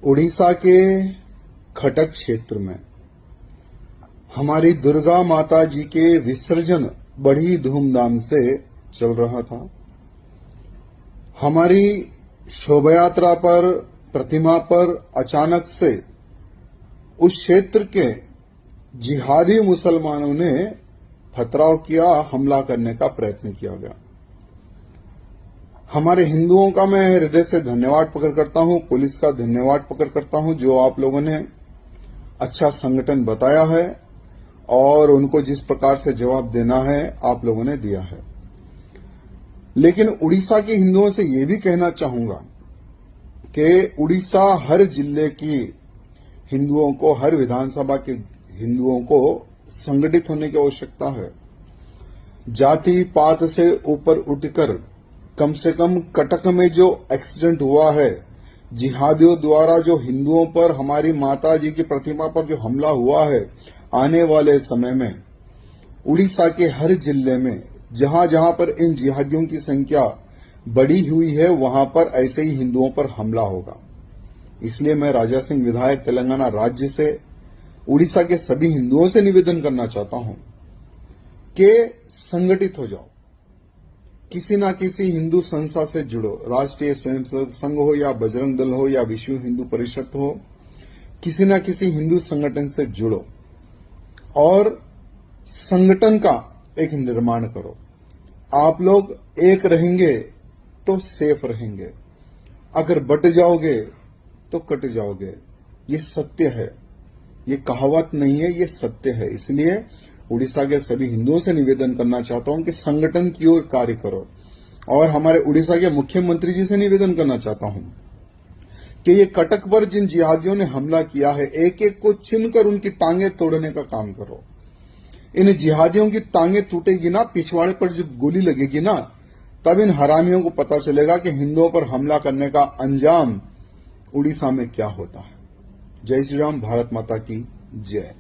उड़ीसा के खटक क्षेत्र में हमारी दुर्गा माता जी के विसर्जन बड़ी धूमधाम से चल रहा था। हमारी शोभा यात्रा पर, प्रतिमा पर अचानक से उस क्षेत्र के जिहादी मुसलमानों ने पथराव किया, हमला करने का प्रयत्न किया गया। हमारे हिंदुओं का मैं हृदय से धन्यवाद प्रकट करता हूं, पुलिस का धन्यवाद प्रकट करता हूं, जो आप लोगों ने अच्छा संगठन बताया है और उनको जिस प्रकार से जवाब देना है आप लोगों ने दिया है। लेकिन उड़ीसा के हिंदुओं से यह भी कहना चाहूंगा कि उड़ीसा हर जिले की हिंदुओं को, हर विधानसभा के हिंदुओं को संगठित होने की आवश्यकता है। जाति पात से ऊपर उठकर कम से कम कटक में जो एक्सीडेंट हुआ है, जिहादियों द्वारा जो हिंदुओं पर, हमारी माता जी की प्रतिमा पर जो हमला हुआ है, आने वाले समय में उड़ीसा के हर जिले में जहां जहां पर इन जिहादियों की संख्या बढ़ी हुई है, वहां पर ऐसे ही हिंदुओं पर हमला होगा। इसलिए मैं राजा सिंह विधायक तेलंगाना राज्य से उड़ीसा के सभी हिंदुओं से निवेदन करना चाहता हूं कि संगठित हो जाओ, किसी ना किसी हिंदू संस्था से जुड़ो, राष्ट्रीय स्वयंसेवक संघ हो या बजरंग दल हो या विश्व हिंदू परिषद हो, किसी ना किसी हिंदू संगठन से जुड़ो और संगठन का एक निर्माण करो। आप लोग एक रहेंगे तो सेफ रहेंगे, अगर बट जाओगे तो कट जाओगे। ये सत्य है, ये कहावत नहीं है, ये सत्य है। इसलिए उड़ीसा के सभी हिंदुओं से निवेदन करना चाहता हूं कि संगठन की ओर कार्य करो। और हमारे उड़ीसा के मुख्यमंत्री जी से निवेदन करना चाहता हूं कि ये कटक पर जिन जिहादियों ने हमला किया है, एक एक को छिनकर उनकी टांगे तोड़ने का काम करो। इन जिहादियों की टांगे टूटेगी ना, पिछवाड़े पर जब गोली लगेगी ना, तब इन हरामियों को पता चलेगा कि हिंदुओं पर हमला करने का अंजाम उड़ीसा में क्या होता है। जय श्री राम, भारत माता की जय।